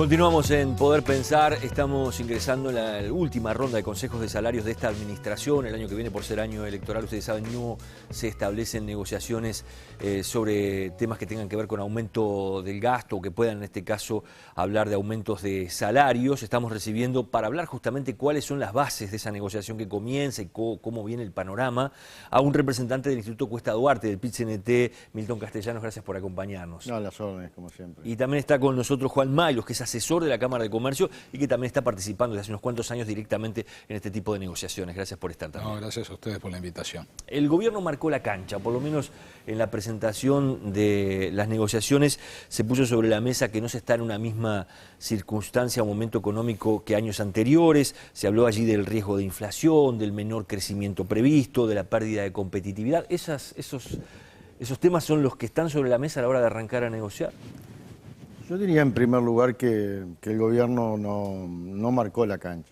Continuamos en Poder Pensar, estamos ingresando en la última ronda de consejos de salarios de esta administración. El año que viene, por ser año electoral, ustedes saben, no se establecen negociaciones sobre temas que tengan que ver con aumento del gasto o que puedan, en este caso, hablar de aumentos de salarios. Estamos recibiendo, para hablar justamente cuáles son las bases de esa negociación que comienza y cómo viene el panorama, a un representante del Instituto Cuesta Duarte, del PIT-CNT, Milton Castellanos. Gracias por acompañarnos. No, a las órdenes, como siempre. Y también está con nosotros Juan Maylos, que es asesor de la Cámara de Comercio y que también está participando desde hace unos cuantos años directamente en este tipo de negociaciones. Gracias por estar también. No, gracias a ustedes por la invitación. El gobierno marcó la cancha, por lo menos en la presentación de las negociaciones se puso sobre la mesa que no se está en una misma circunstancia o momento económico que años anteriores. Se habló allí del riesgo de inflación, del menor crecimiento previsto, de la pérdida de competitividad. Esos temas son los que están sobre la mesa a la hora de arrancar a negociar. Yo diría en primer lugar que el gobierno no marcó la cancha.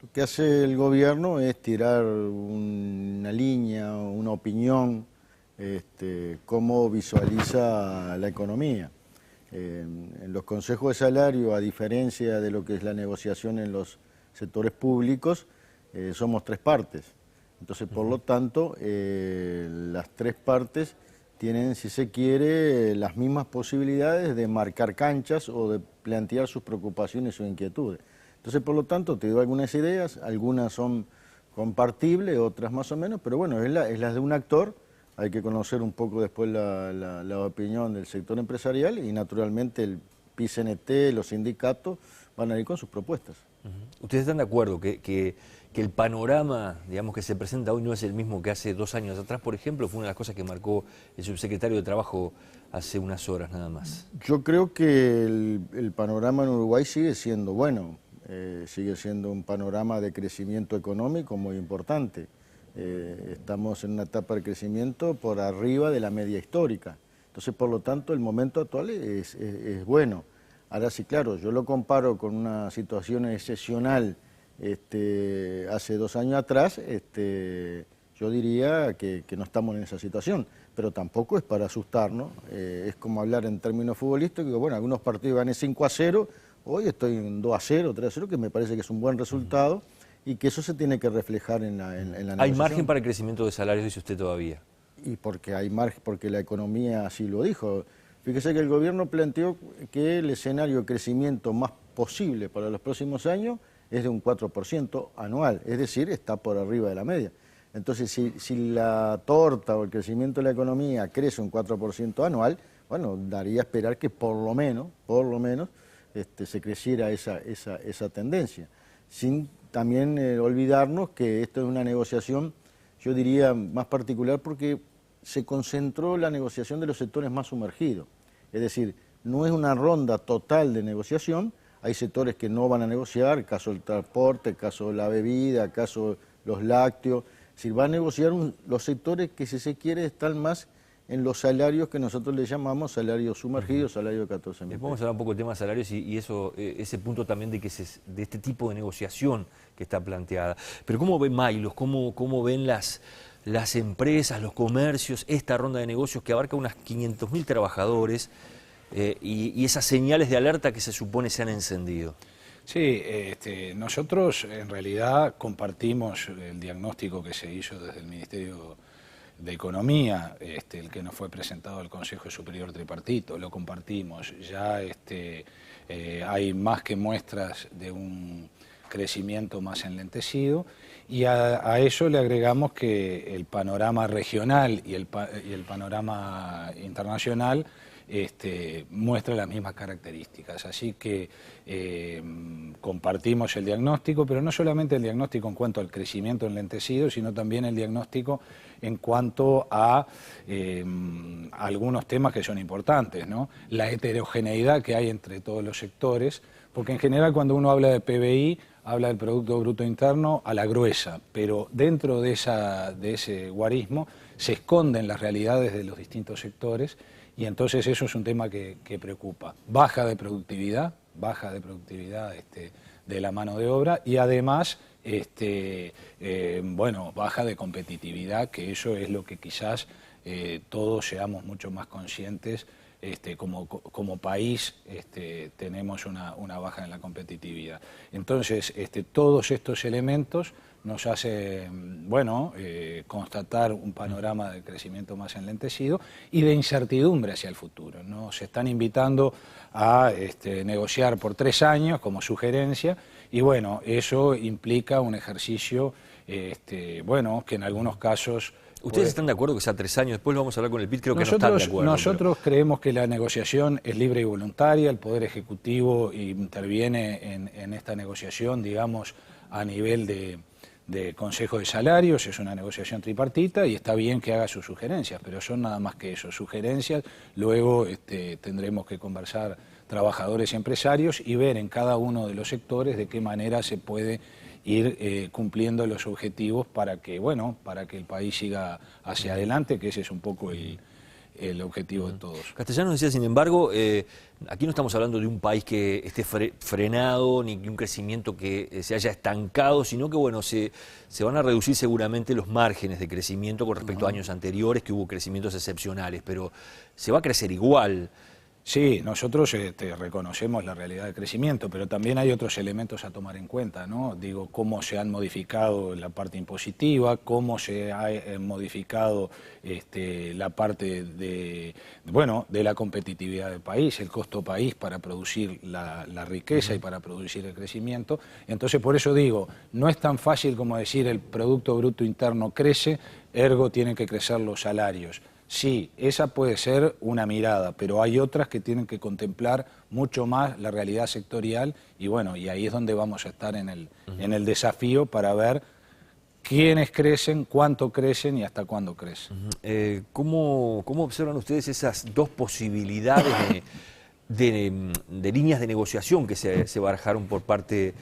Lo que hace el gobierno es tirar una línea, una opinión, cómo visualiza la economía. En los consejos de salario, a diferencia de lo que es la negociación en los sectores públicos, somos tres partes. Entonces, por lo tanto, las tres partes tienen, si se quiere, las mismas posibilidades de marcar canchas o de plantear sus preocupaciones o inquietudes. Entonces, por lo tanto, te doy algunas ideas, algunas son compartibles, otras más o menos, pero bueno, es las de un actor. Hay que conocer un poco después la opinión del sector empresarial y naturalmente el PIT-CNT, los sindicatos van a ir con sus propuestas. ¿Ustedes están de acuerdo que el panorama, digamos, que se presenta hoy no es el mismo que hace 2 años atrás, por ejemplo? Fue una de las cosas que marcó el subsecretario de Trabajo hace unas horas nada más. Yo creo que el panorama en Uruguay sigue siendo bueno, sigue siendo un panorama de crecimiento económico muy importante. Estamos en una etapa de crecimiento por arriba de la media histórica. Entonces, por lo tanto, el momento actual es bueno. Ahora sí, claro, yo lo comparo con una situación excepcional hace 2 años atrás, yo diría que no estamos en esa situación, pero tampoco es para asustarnos. Es como hablar en términos futbolísticos, que bueno, algunos partidos gané 5-0, hoy estoy en 2-0, 3-0, que me parece que es un buen resultado y que eso se tiene que reflejar en la negociación. ¿Hay margen para el crecimiento de salarios, dice usted, todavía? Y porque hay margen, porque la economía así lo dijo. Fíjese que el gobierno planteó que el escenario de crecimiento más posible para los próximos años es de un 4% anual, es decir, está por arriba de la media. Entonces, si la torta o el crecimiento de la economía crece un 4% anual, bueno, daría a esperar que por lo menos, se creciera esa tendencia. Sin también olvidarnos que esto es una negociación, yo diría, más particular porque se concentró la negociación de los sectores más sumergidos. Es decir, no es una ronda total de negociación, hay sectores que no van a negociar, caso del transporte, caso de la bebida, caso los lácteos. Es decir, va a negociar los sectores que, si se quiere, están más en los salarios que nosotros le llamamos salarios sumergidos, salario de 14.000 pesos. Vamos a hablar un poco del tema de salarios y ese punto también de este tipo de negociación que está planteada. Pero ¿cómo ven Maylos? ¿Cómo ven las empresas, los comercios, esta ronda de negocios que abarca unas 500.000 trabajadores y esas señales de alerta que se supone se han encendido? Sí, nosotros en realidad compartimos el diagnóstico que se hizo desde el Ministerio de Economía, el que nos fue presentado al Consejo Superior Tripartito, lo compartimos. Ya hay más que muestras de un crecimiento más enlentecido y a eso le agregamos que el panorama regional y el panorama internacional muestra las mismas características, así que compartimos el diagnóstico, pero no solamente el diagnóstico en cuanto al crecimiento enlentecido, sino también el diagnóstico en cuanto a algunos temas que son importantes, ¿no? La heterogeneidad que hay entre todos los sectores, porque en general cuando uno habla de PBI, habla del Producto Bruto Interno a la gruesa, pero dentro de ese guarismo se esconden las realidades de los distintos sectores. Y entonces eso es un tema que preocupa. Baja de productividad de la mano de obra y además baja de competitividad, que eso es lo que quizás todos seamos mucho más conscientes como país tenemos una baja en la competitividad. Entonces, todos estos elementos nos hacen, constatar un panorama de crecimiento más enlentecido y de incertidumbre hacia el futuro. Nos están invitando a negociar por 3 años como sugerencia y bueno, eso implica un ejercicio que en algunos casos... ¿Ustedes están de acuerdo que sea 3 años? Después lo vamos a hablar con el PIT, creo que no están de acuerdo. Nosotros creemos que la negociación es libre y voluntaria, el Poder Ejecutivo interviene en esta negociación, digamos, a nivel de Consejo de Salarios, es una negociación tripartita y está bien que haga sus sugerencias, pero son nada más que eso, sugerencias. Luego tendremos que conversar trabajadores y empresarios y ver en cada uno de los sectores de qué manera se puede ir cumpliendo los objetivos para que el país siga hacia adelante, que ese es un poco el objetivo de todos. Castellanos decía, sin embargo, aquí no estamos hablando de un país que esté frenado, ni de un crecimiento que se haya estancado, sino que se van a reducir seguramente los márgenes de crecimiento con respecto a años anteriores, que hubo crecimientos excepcionales, pero se va a crecer igual. Sí, nosotros reconocemos la realidad del crecimiento, pero también hay otros elementos a tomar en cuenta, ¿no? Digo, cómo se han modificado la parte impositiva, cómo se ha modificado la parte de la competitividad del país, el costo país para producir la riqueza y para producir el crecimiento. Entonces, por eso digo, no es tan fácil como decir el Producto Bruto Interno crece, ergo tienen que crecer los salarios. Sí, esa puede ser una mirada, pero hay otras que tienen que contemplar mucho más la realidad sectorial y y ahí es donde vamos a estar en el desafío para ver quiénes crecen, cuánto crecen y hasta cuándo crecen. ¿Cómo observan ustedes esas dos posibilidades de líneas de negociación que se barajaron por parte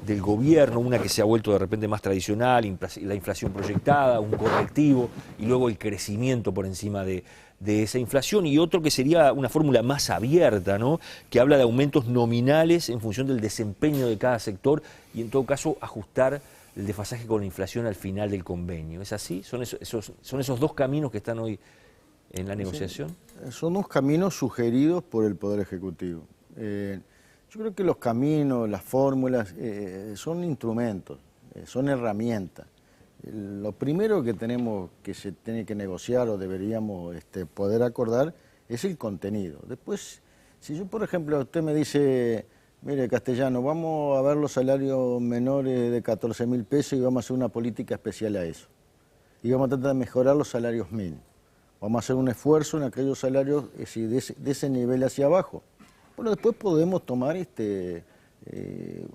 del gobierno, una que se ha vuelto de repente más tradicional, la inflación proyectada, un correctivo, y luego el crecimiento por encima de esa inflación, y otro que sería una fórmula más abierta, ¿no?, que habla de aumentos nominales en función del desempeño de cada sector y en todo caso ajustar el desfasaje con la inflación al final del convenio? ¿Es así? ¿Son esos dos caminos que están hoy en la negociación? Sí, son dos caminos sugeridos por el Poder Ejecutivo. Yo creo que los caminos, las fórmulas, son instrumentos, son herramientas. Lo primero que se tiene que negociar o deberíamos poder acordar es el contenido. Después, si yo, por ejemplo, usted me dice, mire, Castellano, vamos a ver los salarios menores de 14.000 pesos y vamos a hacer una política especial a eso. Y vamos a tratar de mejorar los salarios mínimos. Vamos a hacer un esfuerzo en aquellos salarios de ese nivel hacia abajo. Bueno, después podemos tomar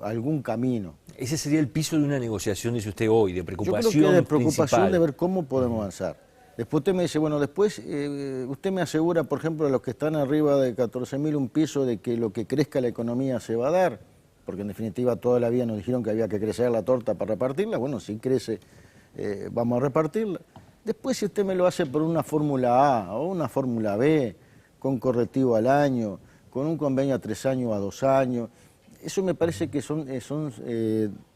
algún camino. Ese sería el piso de una negociación, dice usted hoy, de preocupación. Yo creo que de preocupación principal. de ver cómo podemos avanzar. Después usted me dice, bueno, después usted me asegura, por ejemplo, a los que están arriba de 14.000 un piso de que lo que crezca la economía se va a dar, porque en definitiva toda la vida nos dijeron que había que crecer la torta para repartirla. Bueno, si crece, vamos a repartirla. Después, si usted me lo hace por una fórmula A o una fórmula B, con correctivo al año, con un convenio a 3 años, a 2 años, eso me parece que son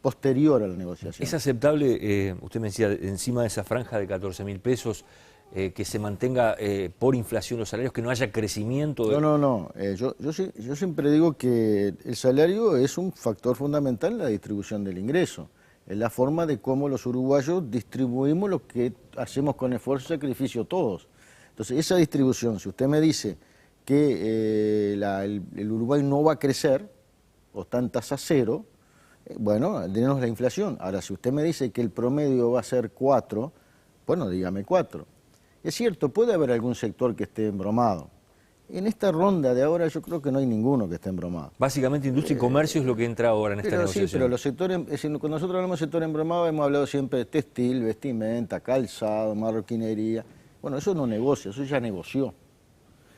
posterior a la negociación. ¿Es aceptable, usted me decía, encima de esa franja de 14.000 pesos, que se mantenga por inflación los salarios, que no haya crecimiento? No. Yo siempre digo que el salario es un factor fundamental en la distribución del ingreso. Es la forma de cómo los uruguayos distribuimos lo que hacemos con esfuerzo y sacrificio todos. Entonces, esa distribución, si usted me dice que el Uruguay no va a crecer, o está en tasa cero, bueno, denos la inflación. Ahora, si usted me dice que el promedio va a ser 4, bueno, dígame 4. Es cierto, puede haber algún sector que esté embromado. En esta ronda de ahora yo creo que no hay ninguno que esté embromado. Básicamente industria y comercio es lo que entra ahora en esta negociación. Sí, pero los sectores, cuando nosotros hablamos de sector embromado hemos hablado siempre de textil, vestimenta, calzado, marroquinería. Bueno, eso no negocia, eso ya negoció.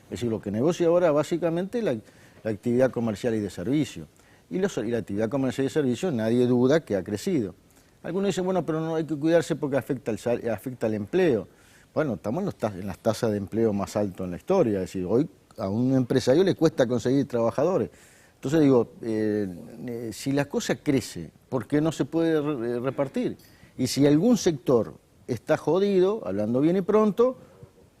Es decir, lo que negocia ahora básicamente la actividad comercial y de servicio. Y la actividad comercial y de servicio nadie duda que ha crecido. Algunos dicen, bueno, pero no hay que cuidarse porque afecta al empleo. Bueno, estamos en las tasas de empleo más altas en la historia. Es decir, hoy a un empresario le cuesta conseguir trabajadores. Entonces digo, si la cosa crece, ¿por qué no se puede repartir? Y si algún sector está jodido, hablando bien y pronto,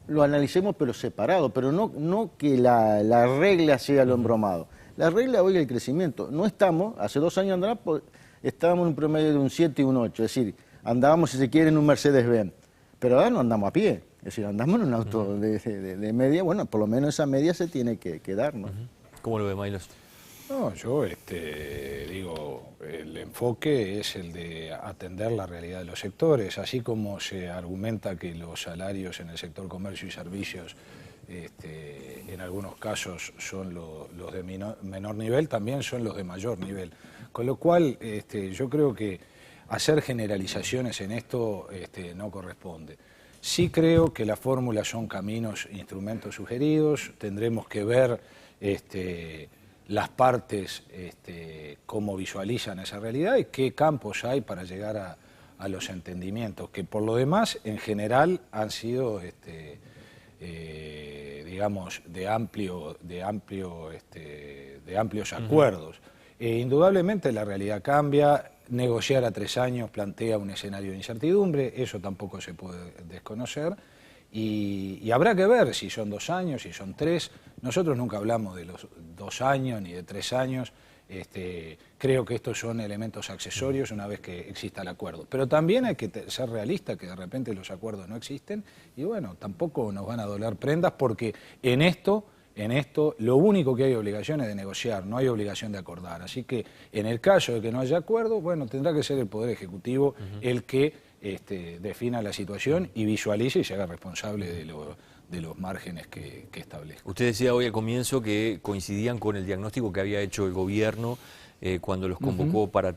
lo analicemos pero separado, pero no que la regla sea lo embromado. La regla hoy es el crecimiento. No estamos, hace 2 años atrás, estábamos en un promedio de un 7 y un 8, es decir, andábamos, si se quiere, en un Mercedes-Benz, pero ahora no andamos a pie, es decir, andamos en un auto de media, bueno, por lo menos esa media se tiene que dar, ¿no? ¿Cómo lo ve, Maylos? No, yo digo, el enfoque es el de atender la realidad de los sectores, así como se argumenta que los salarios en el sector comercio y servicios en algunos casos son los de menor nivel, también son los de mayor nivel. Con lo cual, yo creo que hacer generalizaciones en esto no corresponde. Sí creo que las fórmulas son caminos, instrumentos sugeridos, tendremos que ver las partes cómo visualizan esa realidad y qué campos hay para llegar a los entendimientos, que por lo demás, en general, han sido digamos, de amplios acuerdos. Indudablemente la realidad cambia, negociar a 3 años plantea un escenario de incertidumbre, eso tampoco se puede desconocer, y habrá que ver si son 2 años, si son 3, nosotros nunca hablamos de los 2 años ni de 3 años, creo que estos son elementos accesorios una vez que exista el acuerdo. Pero también hay que ser realista, que de repente los acuerdos no existen y bueno, tampoco nos van a doler prendas porque en esto lo único que hay obligación es de negociar, no hay obligación de acordar. Así que en el caso de que no haya acuerdo, bueno, tendrá que ser el Poder Ejecutivo el que defina la situación y visualice y se haga responsable de los márgenes que establezca. Usted decía hoy al comienzo que coincidían con el diagnóstico que había hecho el gobierno cuando los convocó para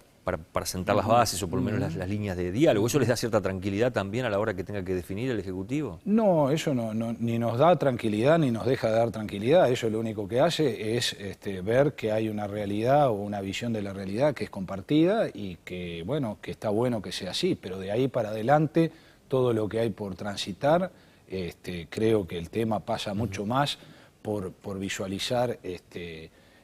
sentar las bases o por lo menos las líneas de diálogo. ¿Eso les da cierta tranquilidad también a la hora que tenga que definir el Ejecutivo? No, eso no, ni nos da tranquilidad ni nos deja de dar tranquilidad. Eso lo único que hace es ver que hay una realidad o una visión de la realidad que es compartida y que, bueno, que está bueno que sea así, pero de ahí para adelante todo lo que hay por transitar, creo que el tema pasa mucho más por visualizar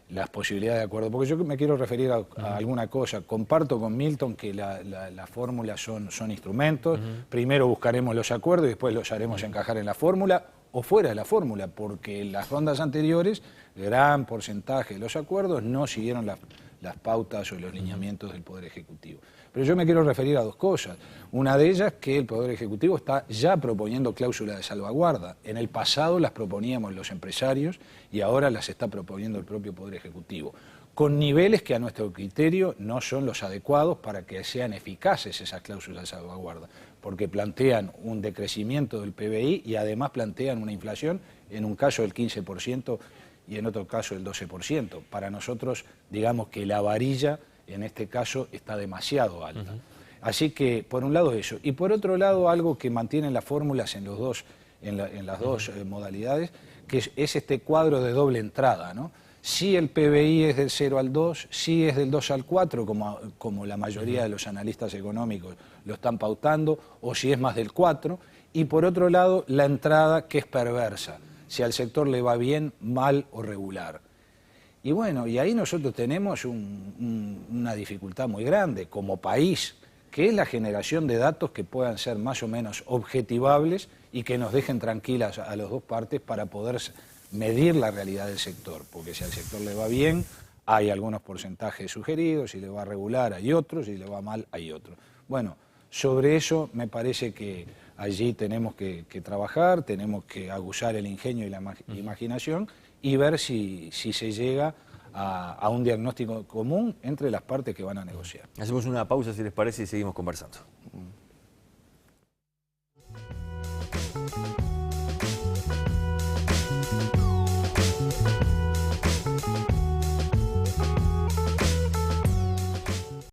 las posibilidades de acuerdo. Porque yo me quiero referir a alguna cosa. Comparto con Milton que las fórmulas son instrumentos. Primero buscaremos los acuerdos y después los haremos encajar en la fórmula o fuera de la fórmula, porque en las rondas anteriores, gran porcentaje de los acuerdos no siguieron las pautas o los lineamientos del Poder Ejecutivo. Pero yo me quiero referir a 2 cosas. Una de ellas que el Poder Ejecutivo está ya proponiendo cláusulas de salvaguarda. En el pasado las proponíamos los empresarios y ahora las está proponiendo el propio Poder Ejecutivo, con niveles que a nuestro criterio no son los adecuados para que sean eficaces esas cláusulas de salvaguarda, porque plantean un decrecimiento del PBI y además plantean una inflación, en un caso del 15% y en otro caso del 12%. Para nosotros, digamos que la varilla en este caso está demasiado alta. Así que, por un lado eso. Y por otro lado, algo que mantienen las fórmulas en las dos modalidades, que es este cuadro de doble entrada, ¿no? Si el PBI es del 0 al 2, si es del 2 al 4, como la mayoría de los analistas económicos lo están pautando, o si es más del 4. Y por otro lado, la entrada que es perversa, si al sector le va bien, mal o regular. Y bueno, y ahí nosotros tenemos una dificultad muy grande como país, que es la generación de datos que puedan ser más o menos objetivables y que nos dejen tranquilas a las 2 partes para poder medir la realidad del sector, porque si al sector le va bien, hay algunos porcentajes sugeridos, si le va regular hay otros, si le va mal hay otros. Bueno, sobre eso me parece que allí tenemos que trabajar, tenemos que aguzar el ingenio y la imaginación y ver si se llega a un diagnóstico común entre las partes que van a negociar. Hacemos una pausa, si les parece, y seguimos conversando.